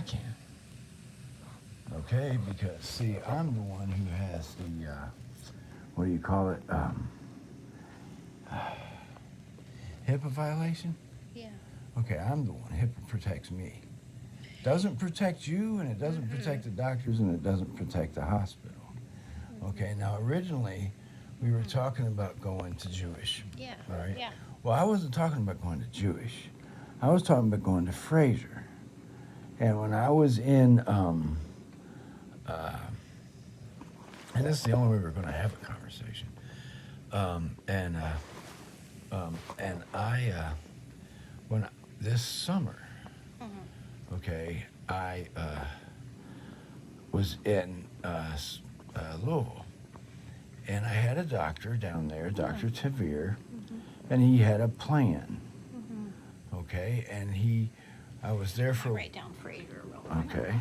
can. Okay, because see, I'm the one who has the what do you call it? HIPAA violation. Yeah. Okay, I'm the one. HIPAA protects me. Doesn't protect you, and it doesn't protect the doctors, and it doesn't protect the hospital. Okay, now originally we were talking about going to Jewish. Yeah. All right. Yeah. Well, I wasn't talking about going to Jewish. I was talking about going to Fraser. And when I was in, and this is the only way we're going to have a conversation. And I, when this summer, okay, I was in Louisville, and I had a doctor down there, Dr. Tavir, and he had a plan. Okay, and I was there for. I'll write down Fraser real quick. Okay.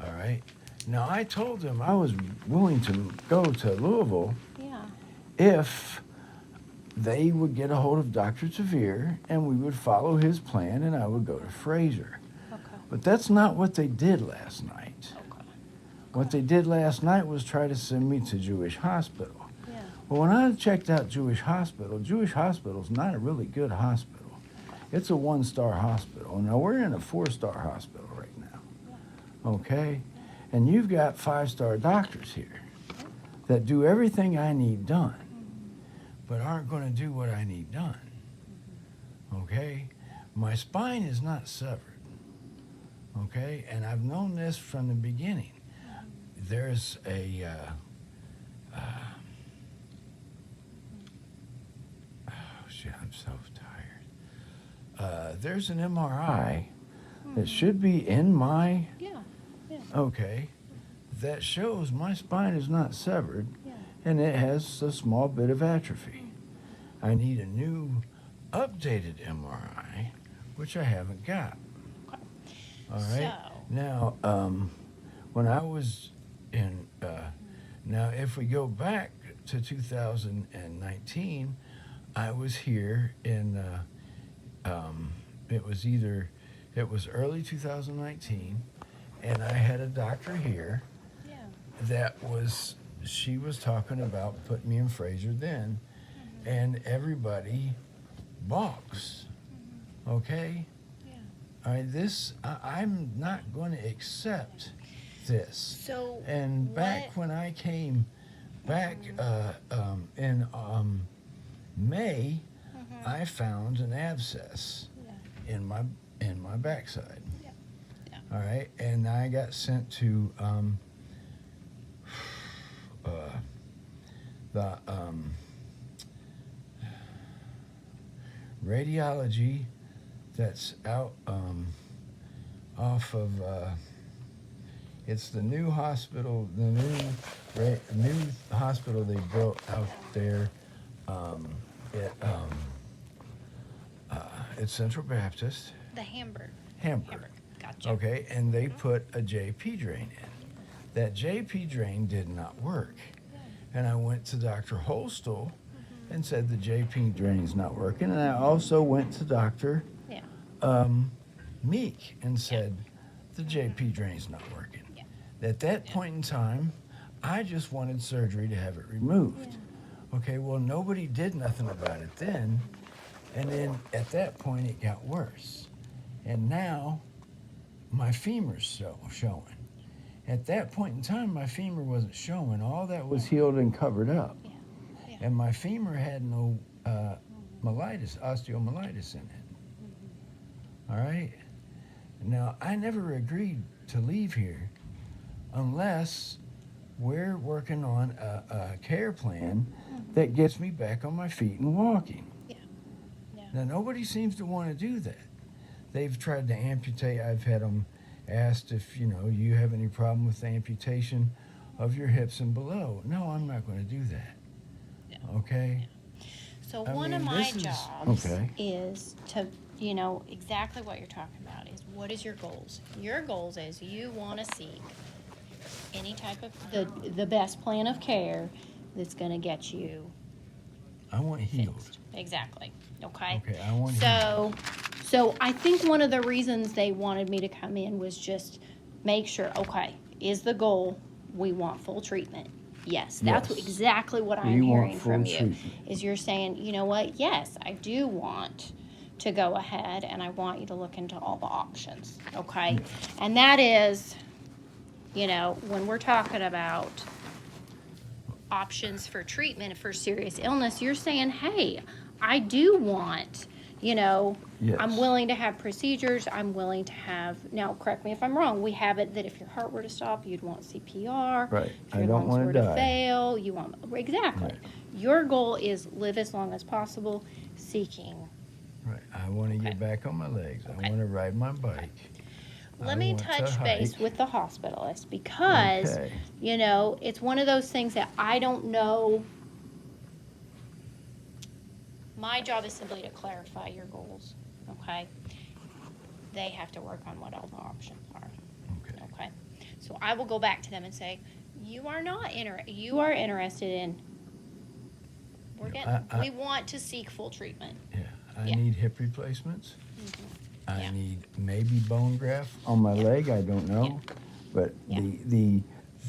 All right. Now I told him I was willing to go to Louisville Yeah. if they would get a hold of Dr. Tavir and we would follow his plan and I would go to Fraser. Okay. But that's not what they did last night. Okay. What they did last night was try to send me to Jewish Hospital. Yeah. Well, when I checked out Jewish Hospital's not a really good hospital. It's a 1-star hospital. Now, we're in a 4-star hospital right now. Okay? And you've got 5-star doctors here that do everything I need done, but aren't going to do what I need done. Okay? My spine is not severed. Okay? And I've known this from the beginning. There's a oh shit, I'm so tired. There's an MRI that should be in my Yeah. Yeah. okay that shows my spine is not severed Yeah. and it has a small bit of atrophy. I need a new updated MRI, which I haven't got. Okay. All right. So. Now, when I was in, now if we go back to 2019, I was here in, it was early 2019, and I had a doctor here Yeah. she was talking about putting me in Fraser then, and everybody balks. Okay? Yeah. All right, I'm not going to accept this. So. And back when I came back in May, I found an abscess Yeah. in my backside. Yeah. Yeah. All right, and I got sent to the radiology that's out off of it's the new hospital, the new hospital they built out there. It's Central Baptist, The Hamburg. Hamburg. Gotcha. Okay, and they put a JP drain in. That JP drain did not work. And I went to Dr. Holstel and said the JP drain's not working. And I also went to Dr. Yeah. Meek and said the JP drain's not working. Yeah. At that point in time, I just wanted surgery to have it removed. Okay, well, nobody did nothing about it then. And then at that point, it got worse. And now my femur's showing. At that point in time, my femur wasn't showing. All that was healed and covered up. Yeah. Yeah. And my femur had no osteomyelitis in it. All right? Now, I never agreed to leave here unless we're working on a care plan that gets me back on my feet and walking. Yeah. Yeah. Now, nobody seems to want to do that. They've tried to amputate. I've had them asked if, you have any problem with the amputation of your hips and below. No, I'm not going to do that. Yeah. Okay? So I one of mean, my this is- jobs okay. is to, exactly what you're talking about is what is your goals? Your goals is you want to seek any type of the best plan of care that's going to get you I want healed. fixed. Exactly. Okay. Okay, I want So So I think one of the reasons they wanted me to come in was just make sure, okay, is the goal we want full treatment? Yes, that's Yes. exactly what I'm We want hearing full from you. treatment. Is you're saying, you know what? Yes, I do want to go ahead and I want you to look into all the options, okay? And that is, you know, when we're talking about options for treatment for serious illness, you're saying, hey, I do want, you know, I'm Yes. willing to have procedures. I'm willing to have, now correct me if I'm wrong, we have it that if your heart were to stop, you'd want CPR. Right. If I your don't lungs wanna were to die. fail, you want, exactly. Right. Your goal is live as long as possible, seeking. Right. I want to Okay. get back on my legs. I Okay. want to ride my bike. Let I me want to touch base hike. with the hospitalist because, Okay. you know, it's one of those things that I don't know. My job is simply to clarify your goals, okay? They have to work on what all the options are, Okay. okay? So I will go back to them and say, you are not you are interested in, we want to seek full treatment. Yeah. I Yeah. need hip replacements. I Yeah. need maybe bone graft on my leg. I don't know. But Yeah.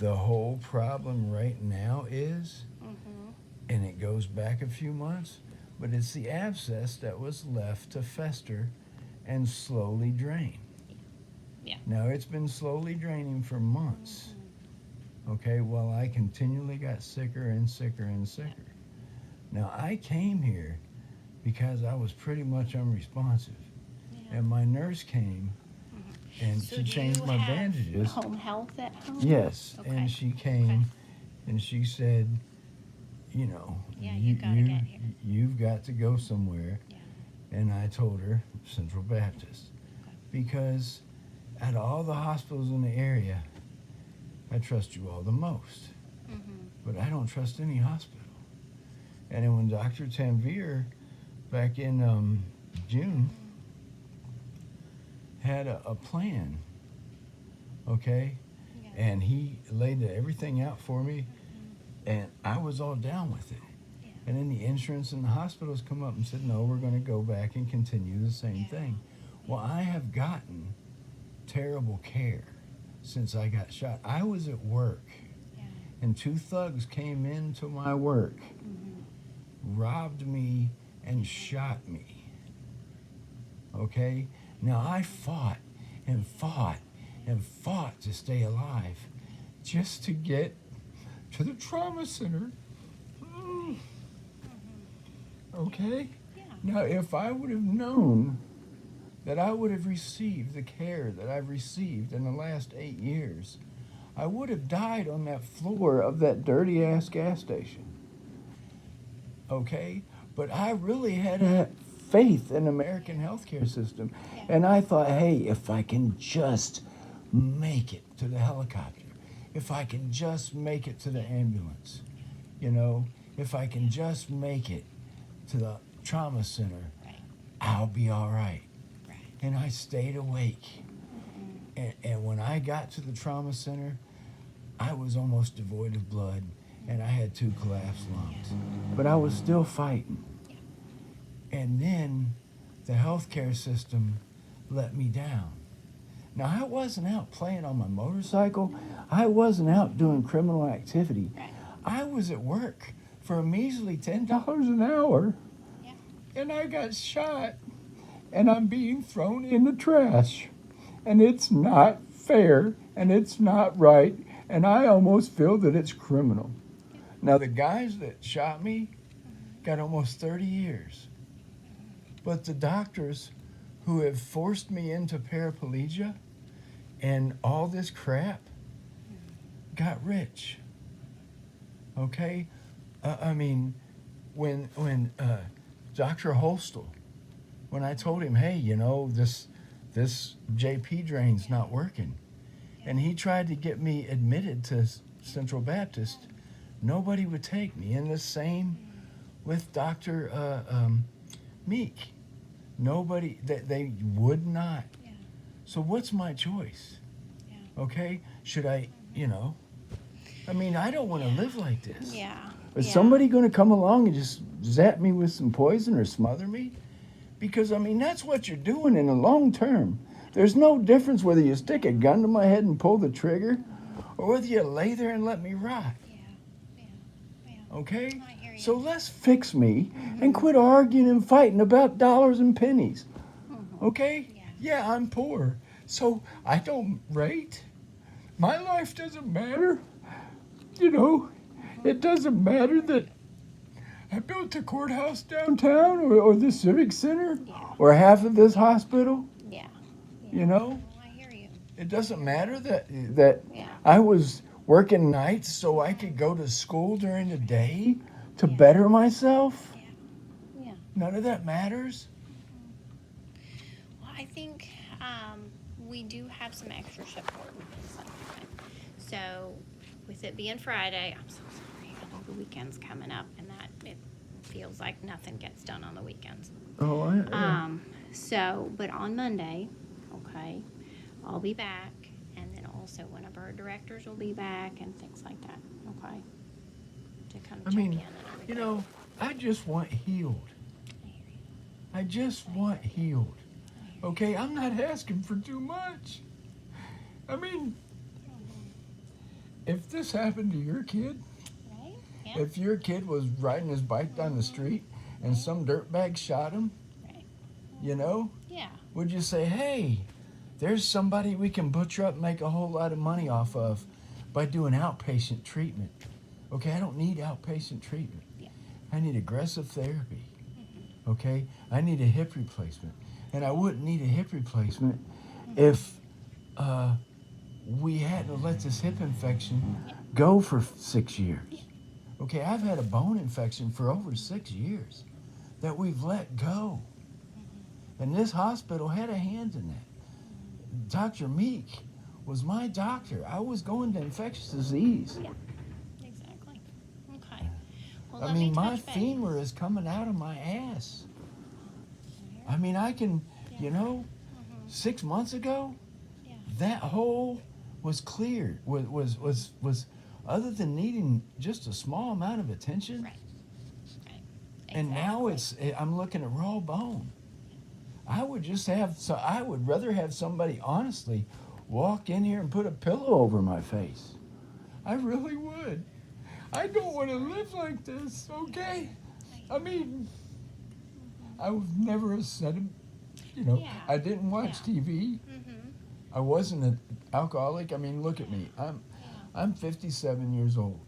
the whole problem right now is, Mm-hmm. and it goes back a few months, but it's the abscess that was left to fester and slowly drain. Yeah. Now it's been slowly draining for months. Okay, well, I continually got sicker and sicker and sicker. Now I came here because I was pretty much unresponsive, Yeah. and my nurse came and So to do change you my have bandages. home health at home? Yes, Okay. and she came and she said, you know, Yeah, you gotta get here. you've got to go somewhere. Yeah. And I told her Central Baptist because out of all the hospitals in the area, I trust you all the most. Mm-hmm. But I don't trust any hospital. And then when Dr. Tanvir back in June had a plan, okay, Yeah. and he laid everything out for me, and I was all down with it. Yeah. And then the insurance and the hospitals come up and said, no, we're going to go back and continue the same Yeah. thing. Well, I have gotten terrible care since I got shot. I was at work, Yeah. and two thugs came into my work, robbed me, and shot me. Okay? Now, I fought and fought and fought to stay alive just to get to the trauma center. Okay? Yeah. Now, if I would have known that I would have received the care that I've received in the last 8 years, I would have died on that floor of that dirty ass gas station. Okay? But I really had faith in the American healthcare system. Yeah. And I thought, hey, if I can just make it to the helicopter, if I can just make it to the ambulance, you know, if I can just make it to the trauma center, Right. I'll be all right. Right. And I stayed awake. And when I got to the trauma center, I was almost devoid of blood, and I had 2 collapsed lungs. But I was still fighting. And then the healthcare system let me down. Now, I wasn't out playing on my motorcycle. I wasn't out doing criminal activity. Right. I was at work for a measly $10 an hour. Yeah. And I got shot. And I'm being thrown in the trash. And it's not fair. And it's not right. And I almost feel that it's criminal. Now, the guys that shot me got almost 30 years. But the doctors who have forced me into paraplegia and all this crap got rich. Okay? I mean, when Dr. Holstel, when I told him, hey, you know, this JP drain's not working, and he tried to get me admitted to Central Baptist, nobody would take me. And the same with Dr. Meek. Nobody, they would not. Yeah. So what's my choice? Yeah. Okay? Should I, you know? I mean, I don't want to live like this. Yeah. Is Yeah. somebody going to come along and just zap me with some poison or smother me? Because, I mean, that's what you're doing in the long term. There's no difference whether you stick a gun to my head and pull the trigger or whether you lay there and let me rot. Okay? I hear you. So let's fix me and quit arguing and fighting about dollars and pennies. Okay? Yeah, I'm poor. So I don't rate. My life doesn't matter. You know, it doesn't matter that I built the courthouse downtown or the civic center or half of this hospital. Yeah. You know? I hear you. It doesn't matter that Yeah. I was working nights so I could go to school during the day to better myself. Yeah. None of that matters. Well, I think we do have some extra support with sometime. So, with it being Friday, I'm so sorry. I know the weekend's coming up, and that it feels like nothing gets done on the weekends. Oh, So, but on Monday, okay, I'll be back, and then also one of our directors will be back, and things like that. Okay, to kind of I check mean, in and everything. you know, I just want healed. I hear you. I just want healed. Okay, I'm not asking for too much. I mean, if this happened to your kid, Right? Yeah. if your kid was riding his bike down the street and some dirtbag shot him, Right. you know, Yeah. would you say, hey, there's somebody we can butcher up and make a whole lot of money off of by doing outpatient treatment? Okay, I don't need outpatient treatment. Yeah. I need aggressive therapy. Okay, I need a hip replacement. And I wouldn't need a hip replacement if we hadn't let this hip infection go for 6 years. Okay, I've had a bone infection for over 6 years that we've let go. And this hospital had a hand in that. Dr. Meek was my doctor. I was going to infectious disease. Yeah. Exactly. Okay. Well, I let mean, me my touch base. femur is coming out of my ass. I mean, I can, you know, 6 months ago, Yeah. that hole was cleared. Was other than needing just a small amount of attention. Right. Right. And now Exactly. I'm looking at raw bone. I would rather have somebody honestly walk in here and put a pillow over my face. I really would. I don't want to live like this, okay? I mean, I would never have said it. You know, Yeah. I didn't watch Yeah. TV. Mm-hmm. I wasn't an alcoholic. I mean, look at me. I'm 57 years old.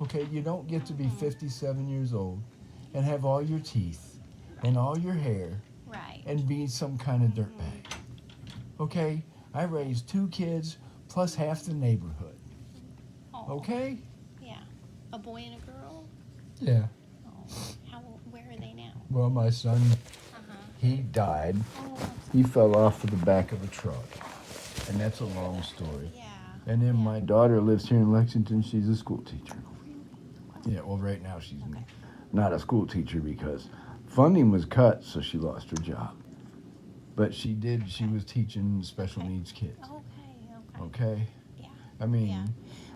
Okay, you don't get to be 57 years old and have all your teeth and all your hair Right. and be some kind of dirtbag. Okay, I raised 2 kids plus half the neighborhood. Oh, Okay? yeah. A boy and a girl? Yeah. Oh, where are they now? Well, my son, Uh-huh. he died. Oh, He fell off of the back of a truck. And that's a long story. yeah. And then my daughter lives here in Lexington. She's a school teacher. Yeah, well, right now she's not a school teacher because funding was cut, so she lost her job. But she was teaching special needs kids. Okay. Okay? Yeah. I mean, Yeah.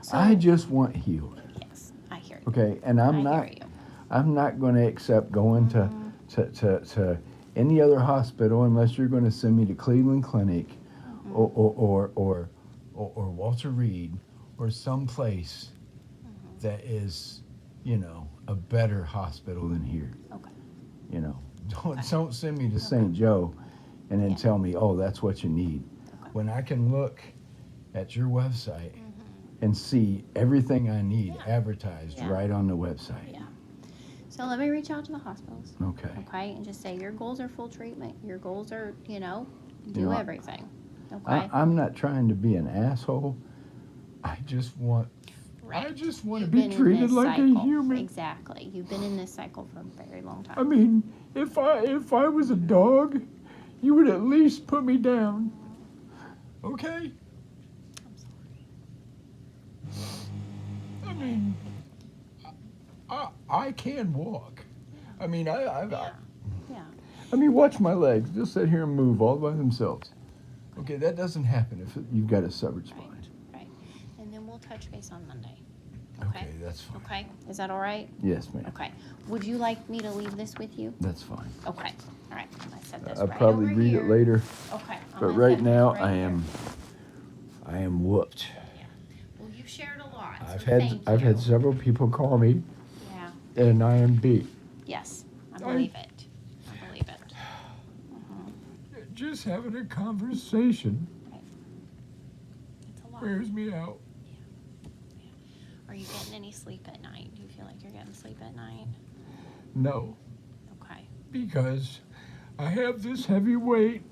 So, I just want healed. yes, I hear you. Okay? And I'm not going to accept going to any other hospital unless you're going to send me to Cleveland Clinic or Walter Reed or someplace that is, you know, a better hospital than here. Okay. You know, don't send me to St. Joe and then tell me, oh, that's what you need. When I can look at your website and see everything I need advertised right on the website. Yeah. So let me reach out to the hospitals. Okay. Okay, and just say your goals are full treatment. Your goals are, do You know, everything. Okay. I'm not trying to be an asshole. I just want Right. I just want to You've be been in treated this like a cycle. human. Exactly. You've been in this cycle for a very long time. I mean, if I was a dog, you would at least put me down. Okay? I'm sorry. I mean, I can walk. I mean, Yeah. I mean, watch my legs. They'll sit here and move all by themselves. Okay, that doesn't happen if you've got a severed spine. Right. And then we'll touch base on Monday. Okay, that's fine. Okay. Is that all right? Yes, ma'am. Okay. Would you like me to leave this with you? That's fine. Okay. All right, I set this I'll right probably over read here. it later. Okay. I'm But gonna right set this now, right I here. am whooped. Yeah. Well, you've shared a lot, so I've thank had you. several people call me, Yeah. and I am beat. Yes, I believe it. I believe it. Mhm. Just having a conversation It's a lot. wears me out. Are you getting any sleep at night? Do you feel like you're getting sleep at night? No, Okay. because I have this heavy weight.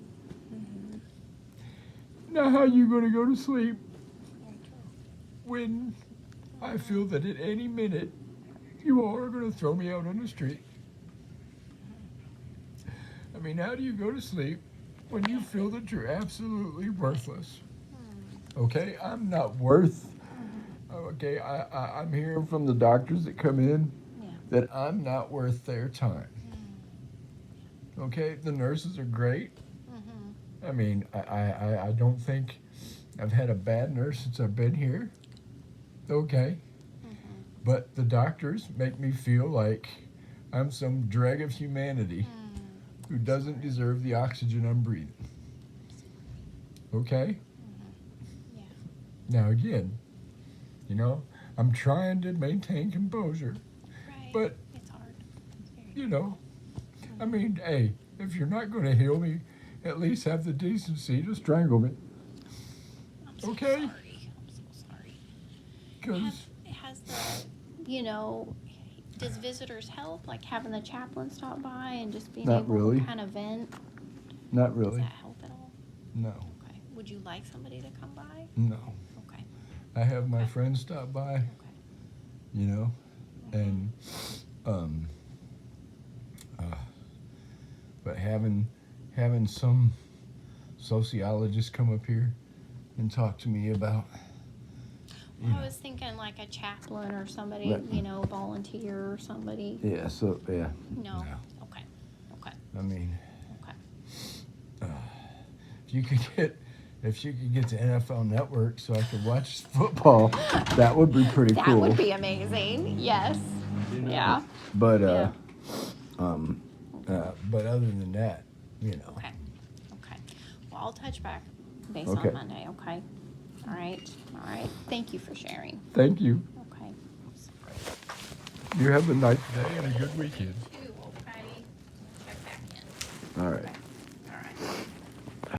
Mm-hmm. Now, how you gonna go to sleep Very true. when I feel that at any minute you all are gonna throw me out on the street? I mean, how do you go to sleep when you feel that you're absolutely worthless? Okay, I'm not worth. Okay, I'm hearing from the doctors that come in Yeah. that I'm not worth their time. Okay, the nurses are great. Mm-hmm. I mean, I don't think I've had a bad nurse since I've been here. Okay, Mm-hmm. but the doctors make me feel like I'm some drag of humanity who doesn't deserve the oxygen I'm breathing. Okay? Yeah. Now, again, you know, I'm trying to maintain composure, Right. but, It's hard. It's very you know, I mean, hey, if you're not going to heal me, at least have the decency to strangle me. I'm so Okay. sorry. I'm so sorry. Because, Has the, you know, does visitors help? Like having the chaplain stop by and just being Not able really. to kind of vent? not Does really. that help at all? No, Okay. Would you like somebody to come by? no. Okay. I have my Okay. friends stop by, Okay. you know, and, but having some sociologist come up here and talk to me about, Well, I was thinking like a chaplain or somebody, Right. you know, volunteer or somebody. yeah, so, yeah. No. No. Okay. Okay. I mean, Okay. if you could get the NFL Network so I could watch football, that would be pretty That cool. would be amazing. Yes. Yeah. But Yeah. but other than that, you know. Okay. Okay. Well, I'll touch back based Okay. on Monday. Okay. All right. All right. Thank you for sharing. Thank you. Okay. You have a nice day and a good weekend.